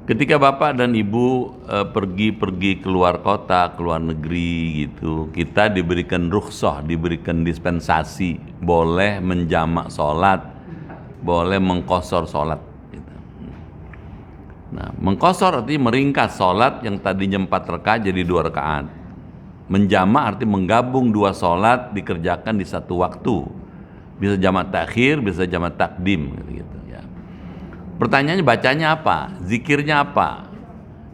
Ketika Bapak dan Ibu pergi keluar kota, keluar negeri gitu, kita diberikan rukhsah, diberikan dispensasi, boleh menjamak sholat, boleh mengqashar sholat. Gitu. Nah, mengqashar artinya meringkas sholat yang tadinya 4 rakaat jadi 2 rakaat. Menjamak artinya menggabung 2 sholat dikerjakan di satu waktu. Bisa jamak takhir, bisa jamak takdim gitu. Pertanyaannya bacanya apa? Zikirnya apa?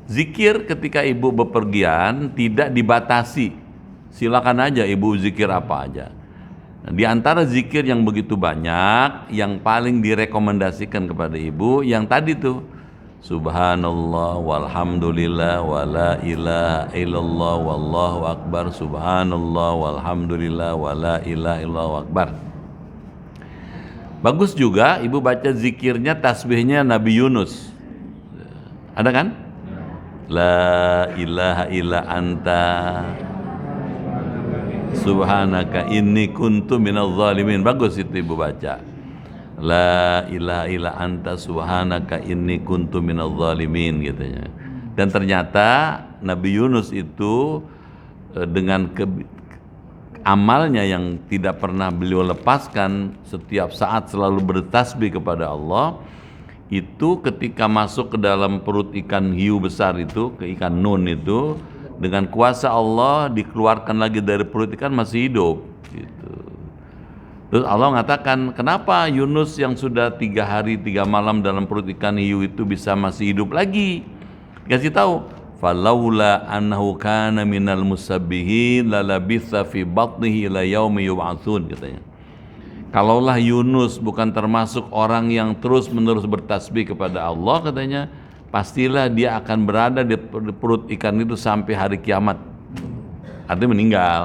Zikir ketika ibu bepergian tidak dibatasi. Silakan aja ibu zikir apa aja. Nah, di antara zikir yang begitu banyak, yang paling direkomendasikan kepada ibu yang tadi tuh, Subhanallah walhamdulillah wala ilaha illallah wallahu akbar, Subhanallah walhamdulillah wala ilaha illallah akbar. Bagus juga ibu baca zikirnya, tasbihnya Nabi Yunus. Ada kan? La ilaha illa anta subhanaka inni kuntu minadz zalimin. Bagus itu ibu baca. La ilaha illa anta subhanaka inni kuntu minadz zalimin gitu. Dan ternyata Nabi Yunus itu dengan amalnya yang tidak pernah beliau lepaskan, setiap saat selalu bertasbih kepada Allah, itu ketika masuk ke dalam perut ikan hiu besar itu, ke ikan nun itu, dengan kuasa Allah dikeluarkan lagi dari perut ikan masih hidup gitu. Terus Allah mengatakan, kenapa Yunus yang sudah 3 hari 3 malam dalam perut ikan hiu itu bisa masih hidup lagi? Dikasih tahu, falaula annahu kana minal musabbihin lalabitha fi batnihi ila yaumi yub'atsun, katanya. Kalaulah Yunus bukan termasuk orang yang terus-menerus bertasbih kepada Allah, katanya, pastilah dia akan berada di perut ikan itu sampai hari kiamat. Artinya meninggal.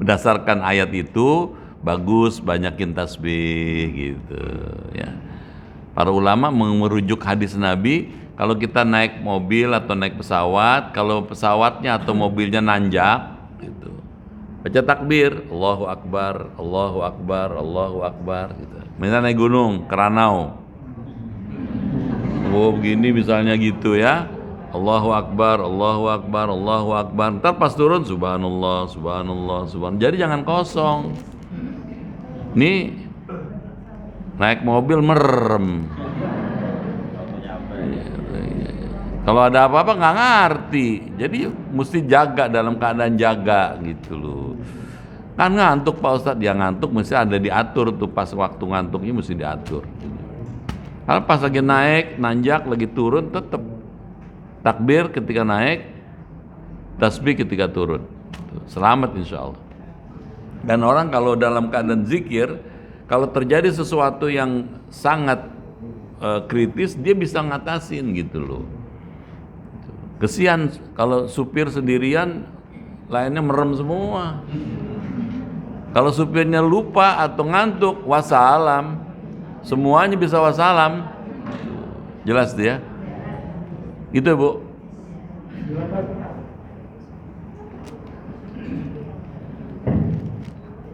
Berdasarkan ayat itu, bagus banyakin tasbih gitu ya. Para ulama merujuk hadis Nabi, kalau kita naik mobil atau naik pesawat, kalau pesawatnya atau mobilnya nanjak gitu, baca takbir, Allahu Akbar, Allahu Akbar, Allahu Akbar gitu. Misalnya naik gunung, Keranau, oh begini misalnya gitu ya, Allahu Akbar, Allahu Akbar, Allahu Akbar. Ntar pas turun subhanallah, subhanallah, subhanallah. Jadi jangan kosong. Nih naik mobil merem. Kalau ada apa-apa nggak ngerti. Jadi mesti jaga, dalam keadaan jaga gitu loh. Kan ngantuk Pak Ustadz, dia ngantuk mesti ada diatur tuh, pas waktu ngantuknya mesti diatur. Kalau pas lagi naik, nanjak, lagi turun tetap takbir ketika naik, tasbih ketika turun. Selamat insya Allah. Dan orang kalau dalam keadaan zikir, kalau terjadi sesuatu yang sangat kritis, dia bisa ngatasin gitu loh. Kesian kalau supir sendirian, lainnya merem semua. Kalau supirnya lupa atau ngantuk, wassalam. Semuanya bisa wassalam. Jelas dia. Gitu Bu.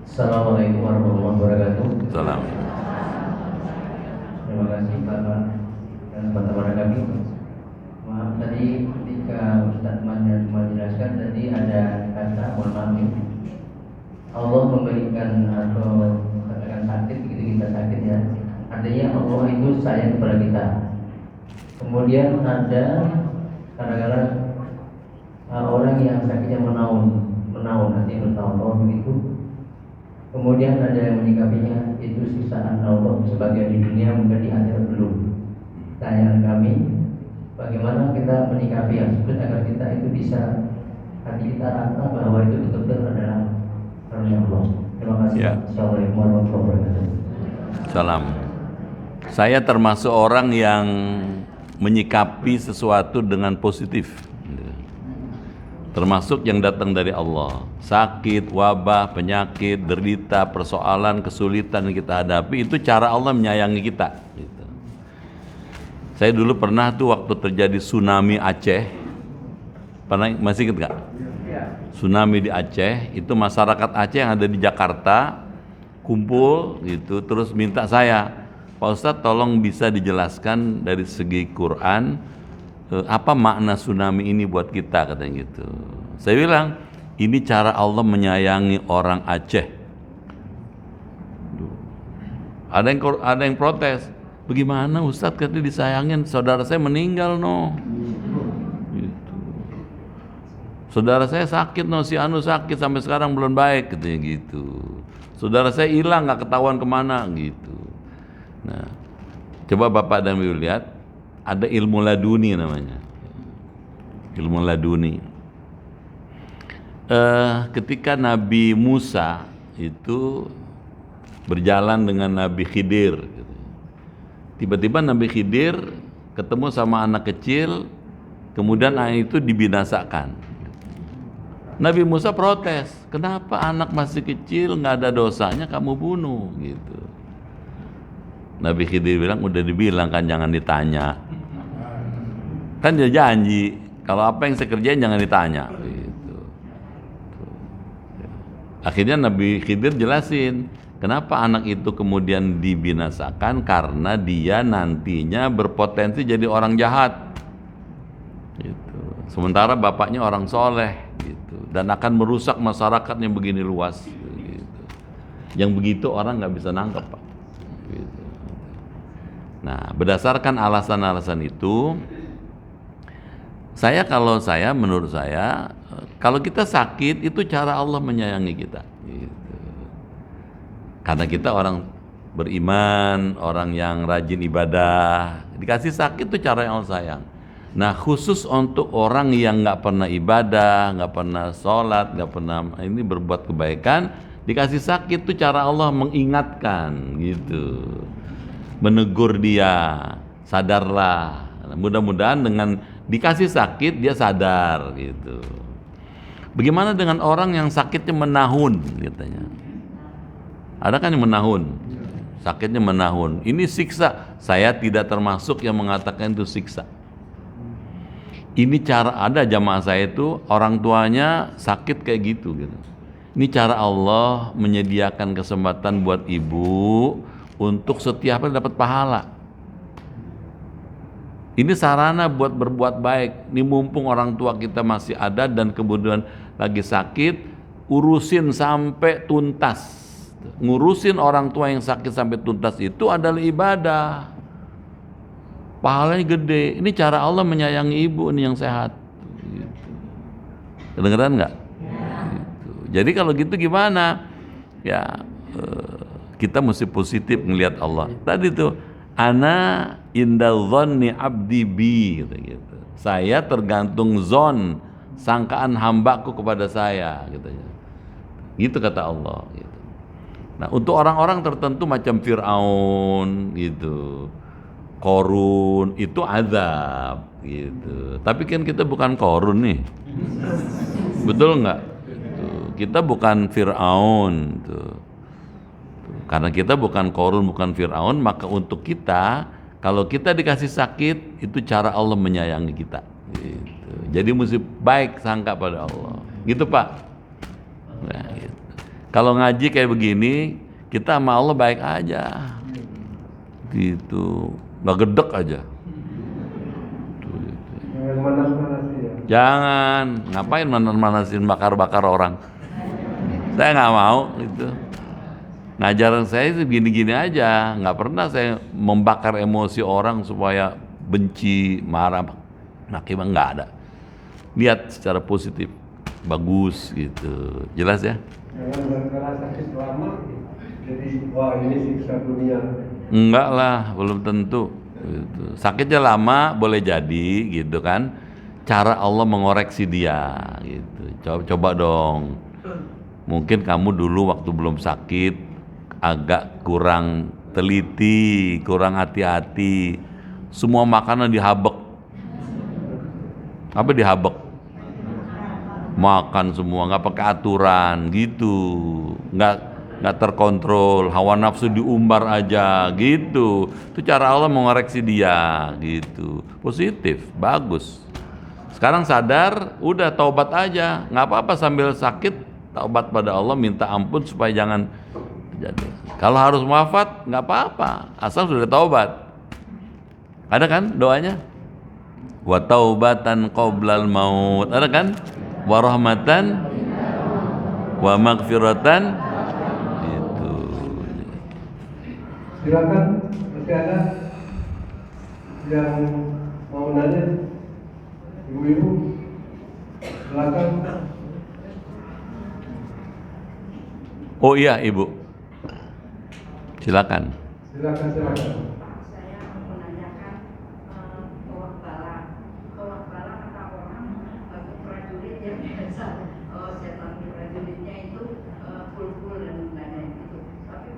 Assalamualaikum warahmatullahi wabarakatuh. Salam. Terima kasih Bapak dan teman-teman kami. Maaf tadi ketika Ustaz menjelaskan tadi ada kata mohon maaf ya. Allah memberikan atau katakan sakit begitu kita sakit ya. Artinya Allah itu sayang kepada kita. Kemudian ada kadang-kadang orang yang sakitnya menaun artinya bertahun-tahun begitu. Kemudian ada yang menyikapinya itu sisaan Allah, sebagian di dunia mungkin di akhirat belum. Tanyaan kami, bagaimana kita menyikapi yang tersebut agar kita itu bisa hati kita rasa bahwa itu betul-betul adalah karunia Allah. Terima kasih. Ya. Assalamualaikum warahmatullahi wabarakatuh. Salam. Saya termasuk orang yang menyikapi sesuatu dengan positif. Termasuk yang datang dari Allah. Sakit, wabah, penyakit, derita, persoalan, kesulitan yang kita hadapi, itu cara Allah menyayangi kita. Gitu. Saya dulu pernah tuh waktu terjadi tsunami Aceh, pernah, masih ingat gak? Tsunami di Aceh, itu masyarakat Aceh yang ada di Jakarta kumpul gitu, terus minta saya, Pak Ustadz tolong bisa dijelaskan dari segi Quran, apa makna tsunami ini buat kita, katanya gitu. Saya bilang, ini cara Allah menyayangi orang Aceh. Ada yang protes, bagaimana Ustadz katanya disayangin, saudara saya meninggal no. Gitu. Saudara saya sakit no, si Anu sakit sampai sekarang belum baik, katanya gitu. Saudara saya hilang nggak ketahuan kemana gitu. Nah, coba Bapak dan Ibu lihat, ada ilmu laduni namanya. Ilmu laduni. Ketika Nabi Musa itu berjalan dengan Nabi Khidir, tiba-tiba Nabi Khidir ketemu sama anak kecil, kemudian anak itu dibinasakan. Nabi Musa protes, kenapa anak masih kecil nggak ada dosanya kamu bunuh gitu. Nabi Khidir bilang, udah dibilang kan jangan ditanya. Kan dia janji, kalau apa yang saya kerjain jangan ditanya gitu. Akhirnya Nabi Khidir jelasin, kenapa anak itu kemudian dibinasakan, karena dia nantinya berpotensi jadi orang jahat gitu. Sementara bapaknya orang soleh gitu, dan akan merusak masyarakat yang begini luas gitu. Yang begitu orang nggak bisa nangkep Pak gitu. Nah, berdasarkan alasan-alasan itu, menurut saya, kalau kita sakit itu cara Allah menyayangi kita. Gitu. Karena kita orang beriman, orang yang rajin ibadah, dikasih sakit itu cara yang Allah sayang. Nah, khusus untuk orang yang nggak pernah ibadah, nggak pernah sholat, nggak pernah ini berbuat kebaikan, dikasih sakit itu cara Allah mengingatkan, gitu. Menegur dia, sadarlah. Mudah-mudahan dengan dikasih sakit dia sadar gitu. Bagaimana dengan orang yang sakitnya menahun katanya? Ada kan yang menahun? Sakitnya menahun. Ini siksa. Saya tidak termasuk yang mengatakan itu siksa. Ini cara, ada jamaah saya itu orang tuanya sakit kayak gitu. Ini cara Allah menyediakan kesempatan buat ibu untuk setiap hari dapat pahala. Ini sarana buat berbuat baik. Ini mumpung orang tua kita masih ada dan kemudian lagi sakit, urusin sampai tuntas. Ngurusin orang tua yang sakit sampai tuntas itu adalah ibadah. Pahalanya gede. Ini cara Allah menyayangi ibu ini yang sehat. Gitu. Kedengeran nggak? Gitu. Jadi kalau gitu gimana? Ya kita mesti positif ngelihat Allah. Tadi tuh ana inda dhanni abdi bi gitu. Saya tergantung zon sangkaan hambaku kepada saya gitu. Gitu kata Allah gitu. Nah, untuk orang-orang tertentu macam Fir'aun gitu, Korun itu azab gitu. Tapi kan kita bukan Korun nih. Betul nggak? Gitu. Kita bukan Fir'aun tuh. Karena kita bukan Korun, bukan Fir'aun, maka untuk kita, kalau kita dikasih sakit, itu cara Allah menyayangi kita. Gitu. Jadi mesti baik sangka pada Allah. Gitu Pak. Nah, gitu. Kalau ngaji kayak begini, kita sama Allah baik aja. Gitu. Nggak gedek aja. Jangan manas-manasin ya. Jangan. Ngapain manas-manasin bakar-bakar orang? Saya nggak mau gitu. Ngajaran saya itu gini-gini aja, nggak pernah saya membakar emosi orang supaya benci, marah, akibat nggak ada. Lihat secara positif, bagus gitu, jelas ya? Jangan gara-gara sakit lama, jadi wah ini siksa dunia. Enggak lah, belum tentu. Gitu. Sakitnya lama boleh jadi, gitu kan? Cara Allah mengoreksi dia, gitu. Coba dong. Mungkin kamu dulu waktu belum sakit agak kurang teliti, kurang hati-hati. Semua makanan dihabek. Apa dihabek? Makan semua, nggak pakai aturan, gitu. Nggak terkontrol, hawa nafsu diumbar aja, gitu. Itu cara Allah mengoreksi dia, gitu. Positif, bagus. Sekarang sadar, udah taubat aja, nggak apa-apa sambil sakit, taubat pada Allah, minta ampun supaya jangan terjadi. Kalau harus wafat, nggak apa-apa, asal sudah taubat. Ada kan doanya? Wa taubatan qoblal maut, ada kan? Wa rahmatan wa maghfiratan. Itu. Silakan, masih ada yang mau nanya? Ibu-ibu, silakan. Oh iya Ibu, silakan. Silakan. Saya mau menanyakan tolak bala. Tolak bala kata orang prajurit yang biasa setan prajuritnya itu pul-pul dan lain-lain itu. Tapi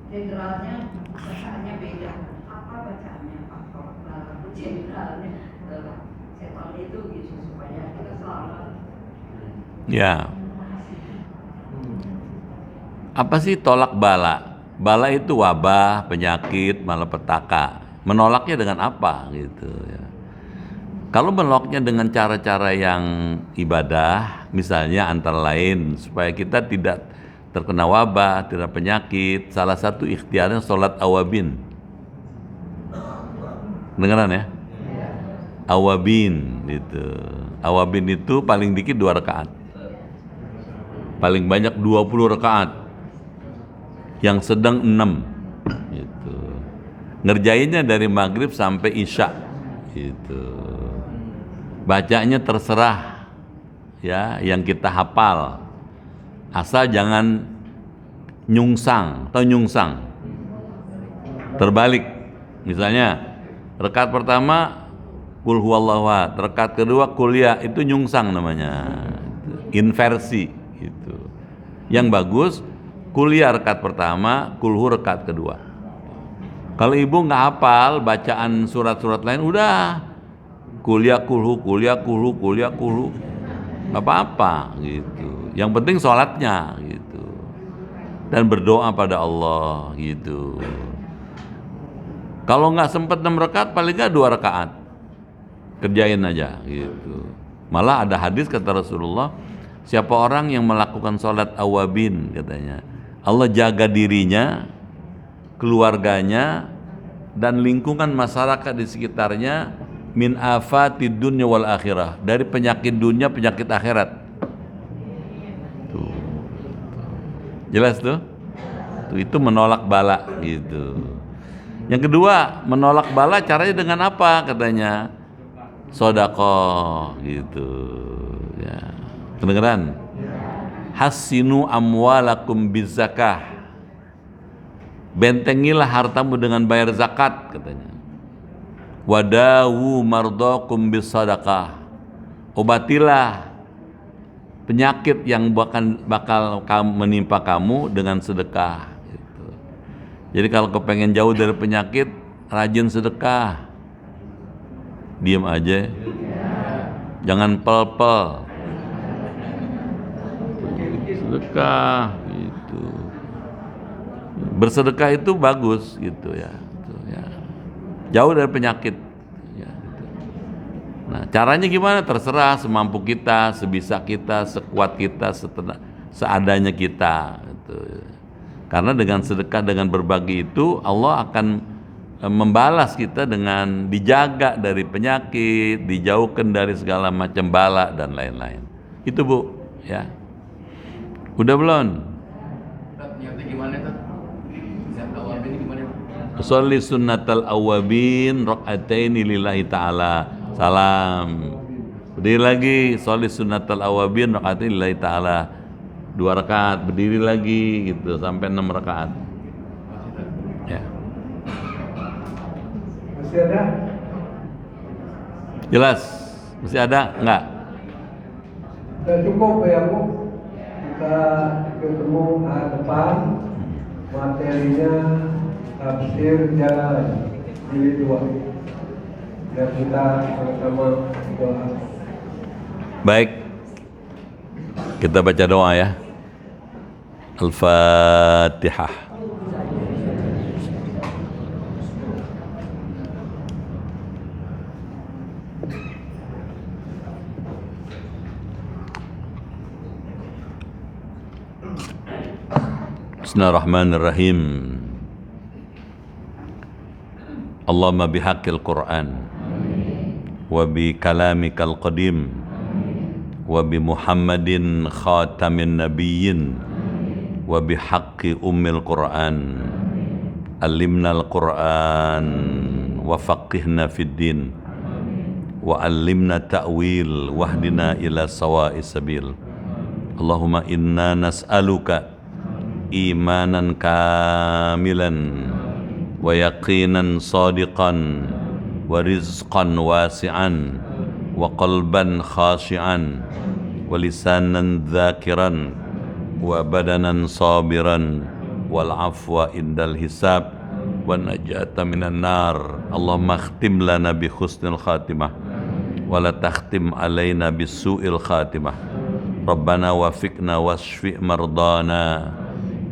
jenderalnya bacaannya beda. Apa bacaannya Pak tolak bala? Jenderalnya setan itu gitu supaya kita selamat. Ya. Apa sih tolak bala? Bala itu wabah, penyakit, malapetaka. Menolaknya dengan apa gitu ya. Kalau menolaknya dengan cara-cara yang ibadah, misalnya antara lain supaya kita tidak terkena wabah, tidak penyakit, salah satu ikhtiarnya sholat awabin. Dengaran ya? Awabin gitu. Awabin itu paling dikit 2 rakaat. Paling banyak 20 rakaat. Yang sedang 6 gitu. Ngerjainnya dari maghrib sampai isya gitu. Bacanya terserah ya, yang kita hafal, asal jangan nyungsang atau nyungsang terbalik. Misalnya rakaat pertama kul huwallahu ahad, rakaat kedua kuliah, itu nyungsang namanya, inversi gitu. Yang bagus kuliah rakaat pertama, kulhu rakaat kedua. Kalau ibu nggak hafal bacaan surat-surat lain, udah kuliah kulhu, nggak apa-apa gitu. Yang penting sholatnya gitu, dan berdoa pada Allah gitu. Kalau nggak sempat 6 rakaat, paling nggak 2 rakaat, kerjain aja gitu. Malah ada hadis kata Rasulullah, siapa orang yang melakukan sholat awabin katanya, Allah jaga dirinya, keluarganya dan lingkungan masyarakat di sekitarnya min afatid dunya wal akhirah, dari penyakit dunia, penyakit akhirat. Tuh. Jelas tuh? Tuh, itu menolak bala gitu. Yang kedua, menolak bala caranya dengan apa? Katanya sedekah gitu. Ya. Kedengeran? Hasinu amwalakum bizakah. Bentengilah hartamu dengan bayar zakat, katanya. Wadawu mardakum bisadaqah. Obatilah penyakit yang bakal menimpa kamu dengan sedekah gitu. Jadi kalau kepengen jauh dari penyakit, rajin sedekah. Diam aja. Jangan pel-pel. Sedekah gitu. Bersedekah itu bagus gitu ya. Jauh dari penyakit ya, gitu. Nah, caranya gimana? Terserah, semampu kita, sebisa kita, sekuat kita, seadanya kita gitu. Karena dengan sedekah, dengan berbagi itu Allah akan membalas kita dengan dijaga dari penyakit, dijauhkan dari segala macam bala dan lain-lain. Itu Bu ya. Udah belum? Niatnya gimana tuh? Awabin gimana? Sholli sunnatal awabin raka'ataini lillahi ta'ala. Salam. Berdiri lagi, sholli sunnatal awabin raka'ataini lillahi ta'ala. 2 rakaat, berdiri lagi gitu sampai 6 rakaat. Ya. Masih ada? Jelas? Masih ada? Enggak? Sudah cukup ya Bu. Kita ketemu depan, materinya tafsir jalan jilid 2. Dan kita sama-sama doa. Baik. Kita baca doa ya. Al-Fatihah. Bismillahirrahmanirrahim. Allahumma bihaqqil Qur'an wa bi kalamikal qadim wa bi Muhammadin khatamin nabiyyin wa bi haqqi ummil Qur'an allimnal Qur'an wa faqihna fid din wa allimna ta'wil wahdina ila sawa'is sabil. Allahumma inna nas'aluka imanan kamilan wa yaqinan sadiqan wa rizqan wasi'an wa qalban khashi'an wa lisanan dhakiran wa badanan sabiran wal afwa indal hisab wa najata minan nar. Allahumma akhtim lana bi husnil khatimah wa la takhtim alaina bis su'il khatimah. Rabbana wafiqna wasfi' mardana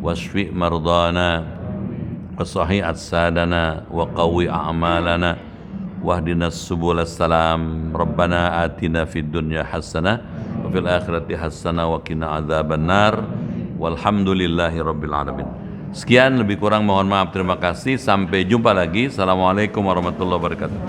wasfi' mardana wa sahih sadana wa qawi a'malana wahdina subul salam. Rabbana atina fid dunya hasanah wa fil akhirati hasanah wa qina adzaban nar. Walhamdulillahi rabbil alamin. Sekian, lebih kurang mohon maaf, terima kasih. Sampai jumpa lagi. Assalamualaikum warahmatullahi wabarakatuh.